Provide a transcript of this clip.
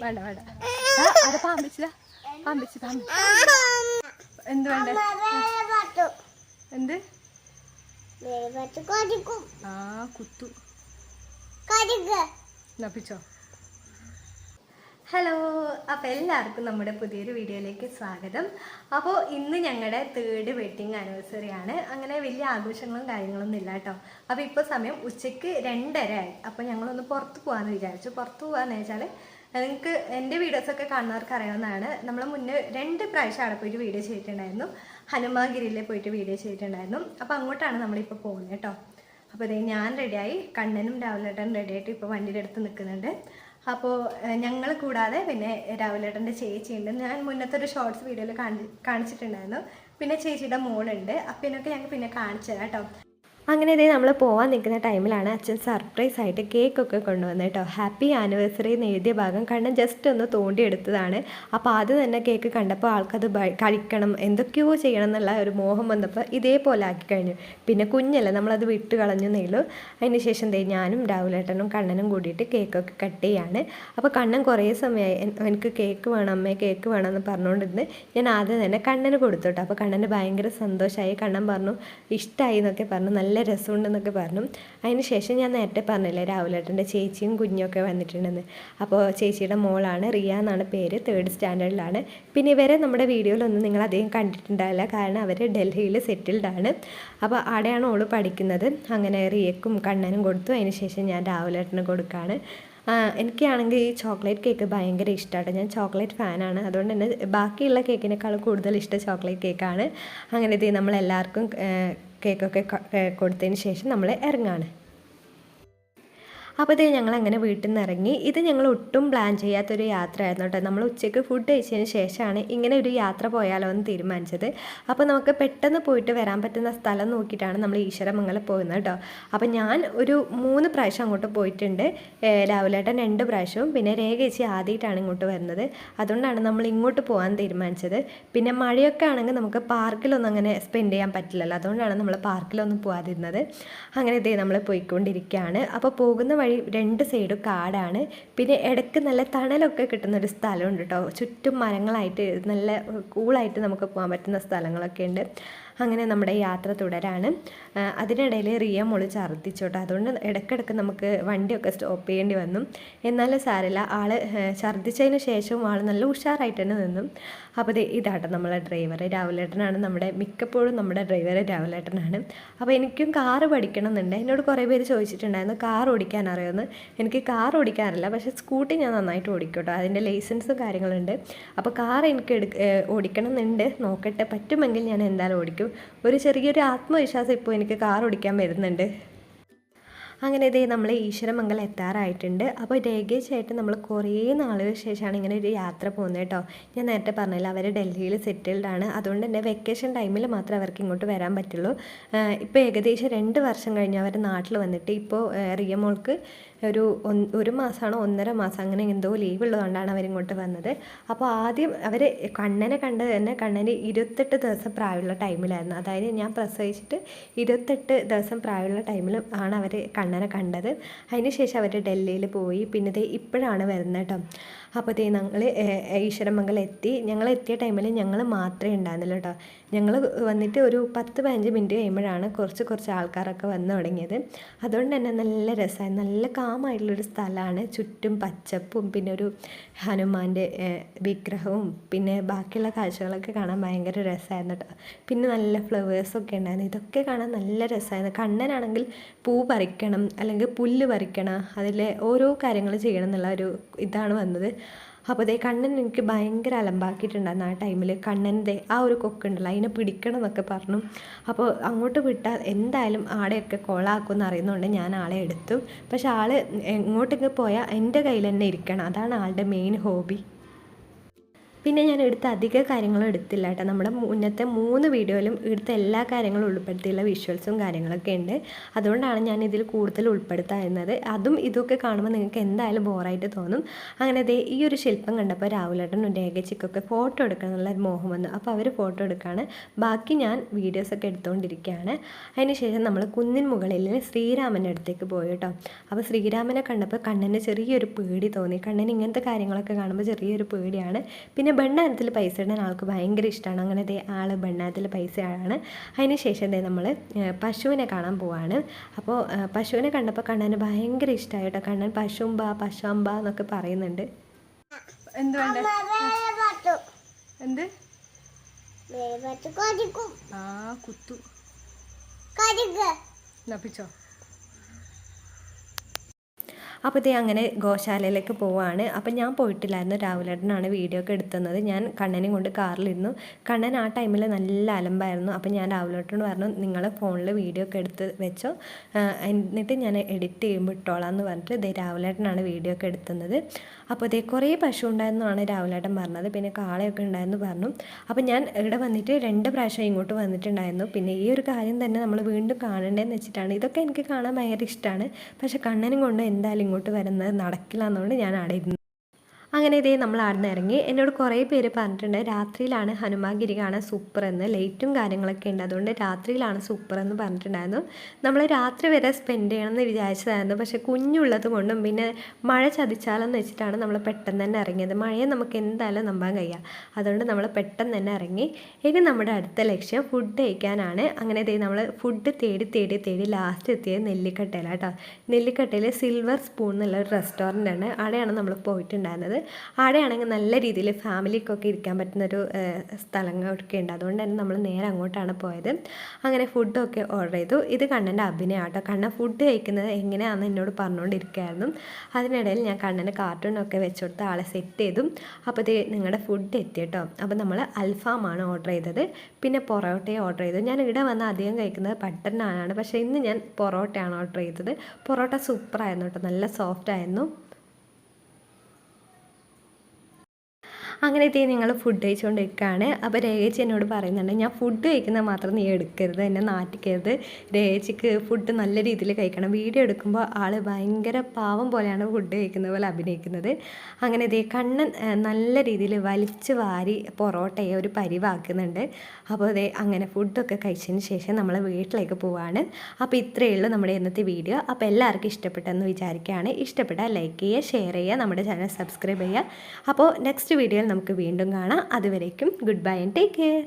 വേണ്ട വേണ്ട അത് പാമ്പിച്ചില്ല പാമ്പിച്ച് എന്ത് വേണ്ട എന്ത് ആ കുത്തു നപ്പിച്ചോ. ഹലോ, അപ്പോൾ എല്ലാവർക്കും നമ്മുടെ പുതിയൊരു വീഡിയോയിലേക്ക് സ്വാഗതം. അപ്പോൾ ഇന്ന് ഞങ്ങളുടെ 3rd വെഡ്ഡിങ് ആനിവേഴ്സറി ആണ്. അങ്ങനെ വലിയ ആഘോഷങ്ങളും കാര്യങ്ങളൊന്നും ഇല്ല കേട്ടോ. അപ്പോൾ ഇപ്പോൾ സമയം ഉച്ചയ്ക്ക് 2:30 ആയി. അപ്പോൾ ഞങ്ങളൊന്ന് പുറത്ത് പോകാമെന്ന് വിചാരിച്ചു. പുറത്ത് പോകാമെന്ന് വെച്ചാൽ നിങ്ങൾക്ക് എൻ്റെ വീഡിയോസൊക്കെ കാണുന്നവർക്ക് അറിയാവുന്നതാണ്. നമ്മൾ മുന്നേ 2 പ്രാവശ്യം അവിടെ പോയിട്ട് വീഡിയോ ചെയ്തിട്ടുണ്ടായിരുന്നു. ഹനുമാഗിരിയിൽ പോയിട്ട് വീഡിയോ ചെയ്തിട്ടുണ്ടായിരുന്നു. അപ്പോൾ അങ്ങോട്ടാണ് നമ്മളിപ്പോൾ പോകുന്നത് കേട്ടോ. അപ്പോൾ അതേ ഞാൻ റെഡിയായി, കണ്ണനും രാവിലേട്ടനും റെഡിയായിട്ട് ഇപ്പോൾ വണ്ടിയുടെ അടുത്ത് നിൽക്കുന്നുണ്ട്. അപ്പോൾ ഞങ്ങൾ കൂടാതെ പിന്നെ രാവിലേട്ടൻ്റെ ചേച്ചിയുണ്ട്. ഞാൻ മുന്നത്തെ ഒരു ഷോർട്സ് വീഡിയോയിൽ കാണിച്ചിട്ടുണ്ടായിരുന്നു. പിന്നെ ചേച്ചിയുടെ മോളുണ്ട്. അപ്പോൾ ഇതിനൊക്കെ ഞങ്ങൾക്ക് പിന്നെ കാണിച്ചു തരാം കേട്ടോ. അങ്ങനെ ഇതേ നമ്മൾ പോകാൻ നിൽക്കുന്ന ടൈമിലാണ് അച്ഛൻ സർപ്രൈസ് ആയിട്ട് കേക്കൊക്കെ കൊണ്ടുവന്നത് കേട്ടോ. ഹാപ്പി ആനിവേഴ്സറി എന്ന് എഴുതിയ ഭാഗം കണ്ണൻ ജസ്റ്റ് ഒന്ന് തോണ്ടിയെടുത്തതാണ്. അപ്പോൾ അത് തന്നെ കേക്ക് കണ്ടപ്പോൾ ആൾക്കത് കഴിക്കണം, എന്തൊക്കെയോ ചെയ്യണം എന്നുള്ള ഒരു മോഹം വന്നപ്പോൾ ഇതേപോലെ ആക്കി കഴിഞ്ഞു. പിന്നെ കുഞ്ഞല്ലേ, നമ്മളത് വിട്ട് കളഞ്ഞു നെയ്യുള്ളൂ. അതിന് ശേഷം ഞാനും രാഹുലേട്ടനും കണ്ണനും കൂടിയിട്ട് കേക്കൊക്കെ കട്ട് ചെയ്യാണ്. അപ്പോൾ കണ്ണൻ കുറേ സമയമായി എനിക്ക് കേക്ക് വേണം അമ്മേ, കേക്ക് വേണം എന്ന് പറഞ്ഞുകൊണ്ടിരുന്ന് ഞാൻ ആദ്യം തന്നെ കണ്ണന് കൊടുത്തു കേട്ടോ. അപ്പോൾ കണ്ണന് ഭയങ്കര സന്തോഷമായി. കണ്ണൻ പറഞ്ഞു ഇഷ്ടമായി എന്നൊക്കെ പറഞ്ഞു, നല്ല രസമുണ്ടെന്നൊക്കെ പറഞ്ഞു. അതിന് ശേഷം ഞാൻ നേരത്തെ പറഞ്ഞില്ലേ രാഹുലേട്ടൻ്റെ ചേച്ചിയും കുഞ്ഞൊക്കെ വന്നിട്ടുണ്ടെന്ന്. അപ്പോൾ ചേച്ചിയുടെ മോളാണ്, റിയ എന്നാണ് പേര്, 3rd സ്റ്റാൻഡേർഡിലാണ്. പിന്നെ ഇവരെ നമ്മുടെ വീഡിയോയിലൊന്നും നിങ്ങൾ അധികം കണ്ടിട്ടുണ്ടാവില്ല, കാരണം അവർ ഡൽഹിയിൽ സെറ്റിൽഡ് ആണ്. അപ്പോൾ അവിടെയാണ് ഓള് പഠിക്കുന്നത്. അങ്ങനെ റിയക്കും കണ്ണനും കൊടുത്തു. അതിന് ശേഷം ഞാൻ രാഹുലേട്ടന് കൊടുക്കുകയാണ്. എനിക്കാണെങ്കിൽ ഈ ചോക്ലേറ്റ് കേക്ക് ഭയങ്കര ഇഷ്ടമാണ്. ഞാൻ ചോക്ലേറ്റ് ഫാനാണ്. അതുകൊണ്ട് തന്നെ ബാക്കിയുള്ള കേക്കിനേക്കാളും കൂടുതൽ ഇഷ്ടം ചോക്ലേറ്റ് കേക്കാണ്. അങ്ങനെ ഇത് നമ്മളെല്ലാവർക്കും കേക്കൊക്കെ കൊടുത്തതിന് ശേഷം നമ്മൾ ഇറങ്ങാണ്. അപ്പോൾ ഇത് ഞങ്ങളങ്ങനെ വീട്ടിൽ നിന്ന് ഇറങ്ങി. ഇത് ഞങ്ങൾ ഒട്ടും പ്ലാൻ ചെയ്യാത്തൊരു യാത്രയായിരുന്നു കേട്ടോ. നമ്മൾ ഉച്ചയ്ക്ക് ഫുഡ് കഴിച്ചതിന് ശേഷമാണ് ഇങ്ങനെ ഒരു യാത്ര പോയാലോ എന്ന് തീരുമാനിച്ചത്. അപ്പോൾ നമുക്ക് പെട്ടെന്ന് പോയിട്ട് വരാൻ പറ്റുന്ന സ്ഥലം നോക്കിയിട്ടാണ് നമ്മൾ ഈശ്വരമംഗലം പോകുന്നത് കേട്ടോ. അപ്പോൾ ഞാൻ ഒരു 3 പ്രാവശ്യം അങ്ങോട്ട് പോയിട്ടുണ്ട്. രാഹുലേട്ടൻ 2 പ്രാവശ്യവും പിന്നെ രേഖേച്ചി ആദ്യമായിട്ടാണ് ഇങ്ങോട്ട് വരുന്നത്. അതുകൊണ്ടാണ് നമ്മൾ ഇങ്ങോട്ട് പോകാൻ തീരുമാനിച്ചത്. പിന്നെ മഴയൊക്കെ ആണെങ്കിൽ നമുക്ക് പാർക്കിലൊന്നും അങ്ങനെ സ്പെൻഡ് ചെയ്യാൻ പറ്റില്ലല്ലോ. അതുകൊണ്ടാണ് നമ്മൾ പാർക്കിലൊന്നും പോകാതിരുന്നത്. അങ്ങനെ ഇതേ നമ്മൾ പോയിക്കൊണ്ടിരിക്കുകയാണ്. അപ്പോൾ പോകുന്ന 2 സൈഡും കാടാണ്. പിന്നെ ഇടയ്ക്ക് നല്ല തണലൊക്കെ കിട്ടുന്നൊരു സ്ഥലമുണ്ട് കേട്ടോ. ചുറ്റും മരങ്ങളായിട്ട് നല്ല കൂളായിട്ട് നമുക്ക് പോകാൻ പറ്റുന്ന സ്ഥലങ്ങളൊക്കെ ഉണ്ട്. അങ്ങനെ നമ്മുടെ യാത്ര തുടരാണ്. അതിനിടയിൽ റിയ മോള് ഛർദ്ദിച്ചോട്ടോ. അതുകൊണ്ട് ഇടയ്ക്കിടയ്ക്ക് നമുക്ക് വണ്ടിയൊക്കെ സ്റ്റോപ്പ് ചെയ്യേണ്ടി വന്നു. എന്നാലും സാരമില്ല, ആൾ ഛർദ്ദിച്ചതിന് ശേഷവും ആൾ നല്ല ഉഷാറായിട്ട് തന്നെ നിന്നു. അപ്പോൾ ഇതാട്ടോ നമ്മളെ ഡ്രൈവർ രാഹുലേട്ടനാണ്. മിക്കപ്പോഴും നമ്മുടെ ഡ്രൈവർ രാഹുലേട്ടനാണ്. അപ്പോൾ എനിക്കും കാറ് പഠിക്കണം എന്നുണ്ട്. എന്നോട് കുറേ പേര് ചോദിച്ചിട്ടുണ്ടായിരുന്നു കാർ ഓടിക്കാൻ അറിയുമെന്ന്. എനിക്ക് കാർ ഓടിക്കാറില്ല, പക്ഷേ സ്കൂട്ടി ഞാൻ നന്നായിട്ട് ഓടിക്കും കേട്ടോ. അതിൻ്റെ ലൈസൻസും കാര്യങ്ങളുണ്ട്. അപ്പോൾ കാർ എനിക്ക് ഓടിക്കണം എന്നുണ്ട്. നോക്കട്ടെ, പറ്റുമെങ്കിൽ ഞാൻ എന്തായാലും ഓടിക്കും. ഒരു ചെറിയൊരു ആത്മവിശ്വാസം ഇപ്പോൾ എനിക്ക് കാർ ഓടിക്കാൻ വരുന്നുണ്ട്. അങ്ങനെ ഇതേ നമ്മൾ ഈശ്വരമംഗലം എത്താറായിട്ടുണ്ട്. അപ്പോൾ രേഖേച്ചായിട്ട് നമ്മൾ കുറേ നാളുകൾക്ക് ശേഷമാണ് ഇങ്ങനെ ഒരു യാത്ര പോകുന്നത് കേട്ടോ. ഞാൻ നേരത്തെ പറഞ്ഞില്ല, അവർ ഡൽഹിയിൽ സെറ്റിൽഡ് ആണ്. അതുകൊണ്ട് തന്നെ വെക്കേഷൻ ടൈമിൽ മാത്രമേ അവർക്ക് ഇങ്ങോട്ട് വരാൻ പറ്റുള്ളൂ. ഇപ്പോൾ ഏകദേശം 2 വർഷം കഴിഞ്ഞ് അവർ നാട്ടിൽ വന്നിട്ട് ഇപ്പോൾ റിയ മോൾക്ക് ഒരു മാസമാണോ 1.5 മാസം അങ്ങനെ എന്തോ ലീവ് ഉള്ളതുകൊണ്ടാണ് അവരിങ്ങോട്ട് വന്നത്. അപ്പോൾ ആദ്യം അവർ കണ്ണനെ കണ്ടത് തന്നെ കണ്ണന് 28 ദിവസം പ്രായമുള്ള ടൈമിലായിരുന്നു. അതായത് ഞാൻ പ്രസവിച്ചിട്ട് 28 ദിവസം പ്രായമുള്ള ടൈമിൽ ആണ് അവർ കണ്ണനെ കണ്ടത്. അതിന് ശേഷം അവർ ഡൽഹിയിൽ പോയി. പിന്നെ ഇപ്പോഴാണ് വരുന്നത് കേട്ടോ. അപ്പോൾ ഞങ്ങൾ ഈശ്വരമംഗലം എത്തി. ഞങ്ങൾ എത്തിയ ടൈമിൽ ഞങ്ങൾ മാത്രമേ ഉണ്ടായിരുന്നില്ല കേട്ടോ. ഞങ്ങൾ വന്നിട്ട് ഒരു 10-15 മിനിറ്റ് കഴിയുമ്പോഴാണ് കുറച്ച് ആൾക്കാരൊക്കെ വന്നു തുടങ്ങിയത്. അതുകൊണ്ട് തന്നെ നല്ല രസമായി, നല്ല കാമായിട്ടുള്ളൊരു സ്ഥലമാണ്. ചുറ്റും പച്ചപ്പും പിന്നെ ഒരു ഹനുമാൻ്റെ വിഗ്രഹവും പിന്നെ ബാക്കിയുള്ള കാഴ്ചകളൊക്കെ കാണാൻ ഭയങ്കര രസമായിരുന്നു കേട്ടോ. പിന്നെ നല്ല ഫ്ലവേഴ്സൊക്കെ ഉണ്ടായിരുന്നു. ഇതൊക്കെ കാണാൻ നല്ല രസമായിരുന്നു. കണ്ണനാണെങ്കിൽ പൂ പറിക്കണം അല്ലെങ്കിൽ പുല്ല് പറിക്കണം, അതിലെ ഓരോ കാര്യങ്ങൾ ചെയ്യണം എന്നുള്ള ഒരു ഇതാണ് വന്നത്. അപ്പോൾ കണ്ണൻ എനിക്ക് ഭയങ്കര അലമ്പാക്കിയിട്ടുണ്ടായിരുന്നു ആ ടൈമിൽ. കണ്ണൻ്റെ ആ ഒരു കൊക്കുണ്ടല്ലോ, അതിനെ പിടിക്കണം എന്നൊക്കെ പറഞ്ഞു. അപ്പോൾ അങ്ങോട്ട് വിട്ടാൽ എന്തായാലും ആടെയൊക്കെ കോളാക്കുമെന്ന് അറിയുന്നതുകൊണ്ട് ഞാൻ ആളെ എടുത്തു. പക്ഷെ ആൾ എങ്ങോട്ടൊക്കെ പോയാൽ എൻ്റെ കയ്യിൽ തന്നെ ഇരിക്കണം, അതാണ് ആളുടെ മെയിൻ ഹോബി. പിന്നെ ഞാൻ എടുത്ത അധിക കാര്യങ്ങളും എടുത്തില്ല കേട്ടോ. നമ്മുടെ മുന്നത്തെ 3 വീഡിയോയിലും എടുത്ത എല്ലാ കാര്യങ്ങളും ഉൾപ്പെടുത്തിയുള്ള വിഷ്വൽസും കാര്യങ്ങളൊക്കെ ഉണ്ട്. അതുകൊണ്ടാണ് ഞാൻ ഇതിൽ കൂടുതൽ ഉൾപ്പെടുത്താറുന്നത്. അതും ഇതൊക്കെ കാണുമ്പോൾ നിങ്ങൾക്ക് എന്തായാലും ബോറായിട്ട് തോന്നും. അങ്ങനെ ഈ ഒരു ശില്പം കണ്ടപ്പോൾ രാഹുലേട്ടനും രേഖച്ചിക്കൊക്കെ ഫോട്ടോ എടുക്കാനുള്ള ഒരു മോഹം വന്നു. അപ്പോൾ അവർ ഫോട്ടോ എടുക്കുകയാണ്. ബാക്കി ഞാൻ വീഡിയോസൊക്കെ എടുത്തുകൊണ്ടിരിക്കുകയാണ്. അതിനുശേഷം നമ്മൾ കുന്നിൻ മുകളിൽ ശ്രീരാമൻ്റെ അടുത്തേക്ക് പോയി കേട്ടോ. അപ്പോൾ ശ്രീരാമനെ കണ്ടപ്പോൾ കണ്ണന് ചെറിയൊരു പേടി തോന്നി. കണ്ണന് ഇങ്ങനത്തെ കാര്യങ്ങളൊക്കെ കാണുമ്പോൾ ചെറിയൊരു പേടിയാണ്. പിന്നെ ബണ്ണാരത്തിൽ പൈസ ഇടാൻ ആൾക്ക് ഭയങ്കര ഇഷ്ടമാണ്. അങ്ങനെ ആൾ ബണ്ണാരത്തിൽ പൈസ ആണ്. അതിന് ശേഷം നമ്മൾ പശുവിനെ കാണാൻ പോവാണ്. അപ്പോൾ പശുവിനെ കണ്ടപ്പോൾ കണ്ണന് ഭയങ്കര ഇഷ്ടമായി കേട്ടോ. കണ്ണൻ പശുമ്പ എന്നൊക്കെ പറയുന്നുണ്ട്. എന്ത് വേണ്ട എന്ത് കുത്തു നപ്പിച്ചോ. അപ്പോൾ അങ്ങനെ ഗോശാലയിലേക്ക് പോവുകയാണ്. അപ്പോൾ ഞാൻ പോയിട്ടില്ലായിരുന്നു. രാഹുലേട്ടനാണ് വീഡിയോ ഒക്കെ എടുത്തുന്നത്. ഞാൻ കണ്ണനെയും കൊണ്ട് കാറിലിരുന്നു. കണ്ണൻ ആ ടൈമിൽ നല്ല അലമ്പായിരുന്നു. അപ്പോൾ ഞാൻ രാഹുലേട്ടനോട് പറഞ്ഞു, നിങ്ങൾ ഫോണിൽ വീഡിയോ ഒക്കെ എടുത്ത് വെച്ചോ, എന്നിട്ട് ഞാൻ എഡിറ്റ് ചെയ്യുമ്പോൾ ഇട്ടോളാം എന്ന് പറഞ്ഞിട്ട് രാഹുലേട്ടനാണ് വീഡിയോ ഒക്കെ എടുത്തുന്നത്. അപ്പോൾ കുറേ പശു ഉണ്ടായിരുന്നാണ് രാഹുലേട്ടൻ പറഞ്ഞത്. പിന്നെ കാളയൊക്കെ ഉണ്ടായിരുന്നു പറഞ്ഞു. അപ്പോൾ ഞാൻ ഇവിടെ വന്നിട്ട് 2 പ്രാവശ്യം ഇങ്ങോട്ട് വന്നിട്ടുണ്ടായിരുന്നു. പിന്നെ ഈ ഒരു കാര്യം തന്നെ നമ്മൾ വീണ്ടും കാണണ്ടേന്ന് വെച്ചിട്ടാണ്. ഇതൊക്കെ എനിക്ക് കാണാൻ ഭയങ്കര ഇഷ്ടമാണ്. പക്ഷേ കണ്ണനും കൊണ്ട് എന്തായാലും ഇങ്ങോട്ട് വരുന്നത് നടക്കില്ല എന്നുകൊണ്ട് ഞാൻ അവിടെ ഇരുന്നു. അങ്ങനെ നമ്മൾ അവിടെ നിന്ന് ഇറങ്ങി. എന്നോട് കുറേ പേര് പറഞ്ഞിട്ടുണ്ട് രാത്രിയിലാണ് ഹനുമാൻഗിരി കാണാൻ സൂപ്പർ എന്ന്. ലൈറ്റും കാര്യങ്ങളൊക്കെ ഉണ്ട്, അതുകൊണ്ട് രാത്രിയിലാണ് സൂപ്പർ എന്ന് പറഞ്ഞിട്ടുണ്ടായിരുന്നു. നമ്മൾ രാത്രി വരെ സ്പെൻഡ് ചെയ്യണമെന്ന് വിചാരിച്ചതായിരുന്നു. പക്ഷേ കുഞ്ഞുള്ളത് കൊണ്ടും പിന്നെ മഴ ചതിച്ചാലെന്ന് വെച്ചിട്ടാണ് നമ്മൾ പെട്ടെന്ന് തന്നെ ഇറങ്ങിയത്. മഴയെ നമുക്ക് എന്തായാലും നമ്പാൻ കഴിയുക. അതുകൊണ്ട് നമ്മൾ പെട്ടെന്ന് തന്നെ ഇറങ്ങി. ഇനി നമ്മുടെ അടുത്ത ലക്ഷ്യം ഫുഡ് കഴിക്കാനാണ്. അങ്ങനെ നമ്മൾ ഫുഡ് തേടി ലാസ്റ്റ് എത്തിയത് നെല്ലിക്കട്ടയിലാണ് കേട്ടോ. നെല്ലിക്കട്ടയിൽ സിൽവർ സ്പൂൺ എന്നുള്ള ഒരു റെസ്റ്റോറൻ്റ് ആണ്. അവിടെയാണ് നമ്മൾ പോയിട്ടുണ്ടായിരുന്നത്. അവിടെയാണെങ്കിൽ നല്ല രീതിയിൽ ഫാമിലിക്കൊക്കെ ഇരിക്കാൻ പറ്റുന്നൊരു സ്ഥലങ്ങളൊക്കെ ഉണ്ട്. അതുകൊണ്ട് തന്നെ നമ്മൾ നേരെ അങ്ങോട്ടാണ് പോയത്. അങ്ങനെ ഫുഡൊക്കെ ഓർഡർ ചെയ്തു. ഇത് കണ്ണൻ്റെ അഭിനയം കേട്ടോ. കണ്ണൻ ഫുഡ് കഴിക്കുന്നത് എങ്ങനെയാണെന്ന് എന്നോട് പറഞ്ഞുകൊണ്ടിരിക്കുകയായിരുന്നു. അതിനിടയിൽ ഞാൻ കണ്ണന് കാർട്ടൂണൊക്കെ വെച്ച് കൊടുത്ത് ആളെ സെറ്റ് ചെയ്തു. അപ്പോൾ നിങ്ങളുടെ ഫുഡ് എത്തി കേട്ടോ. അപ്പോൾ നമ്മൾ അൽഫാമാണ് ഓർഡർ ചെയ്തത്. പിന്നെ പൊറോട്ടയും ഓർഡർ ചെയ്തു. ഞാൻ ഇവിടെ വന്ന് അധികം കഴിക്കുന്നത് ബട്ടർ നാനാണ്. പക്ഷേ ഇന്ന് ഞാൻ പൊറോട്ടയാണ് ഓർഡർ ചെയ്തത്. പൊറോട്ട സൂപ്പറായിരുന്നു കേട്ടോ, നല്ല സോഫ്റ്റ് ആയിരുന്നു. അങ്ങനെ നിങ്ങൾ ഫുഡ് കഴിച്ചുകൊണ്ടിരിക്കുകയാണ്. അപ്പോൾ രേഖച്ചി എന്നോട് പറയുന്നുണ്ട്, ഞാൻ ഫുഡ് കഴിക്കുന്നത് മാത്രം നീ എടുക്കരുത്, എന്നെ നാട്ടിക്കരുത്. രേഖച്ചിക്ക് ഫുഡ് നല്ല രീതിയിൽ കഴിക്കണം. വീഡിയോ എടുക്കുമ്പോൾ ആൾ ഭയങ്കര പാവം പോലെയാണ് ഫുഡ് കഴിക്കുന്ന പോലെ അഭിനയിക്കുന്നത്. അങ്ങനെ കണ്ണൻ നല്ല രീതിയിൽ വലിച്ചു വാരി പൊറോട്ടയെ ഒരു പരിവാക്കുന്നുണ്ട്. അപ്പോൾ അങ്ങനെ ഫുഡൊക്കെ കഴിച്ചതിന് ശേഷം നമ്മൾ വീട്ടിലേക്ക് പോവാണ്. അപ്പോൾ ഇത്രയേ ഉള്ളൂ നമ്മുടെ ഇന്നത്തെ വീഡിയോ. അപ്പോൾ എല്ലാവർക്കും ഇഷ്ടപ്പെട്ടെന്ന് വിചാരിക്കുകയാണ്. ഇഷ്ടപ്പെട്ടാൽ ലൈക്ക് ചെയ്യുക, ഷെയർ ചെയ്യുക, നമ്മുടെ ചാനൽ സബ്സ്ക്രൈബ് ചെയ്യുക. അപ്പോൾ നെക്സ്റ്റ് വീഡിയോയിൽ നമുക്ക് വീണ്ടും കാണാം. അതുവരേക്കും good bye and take care.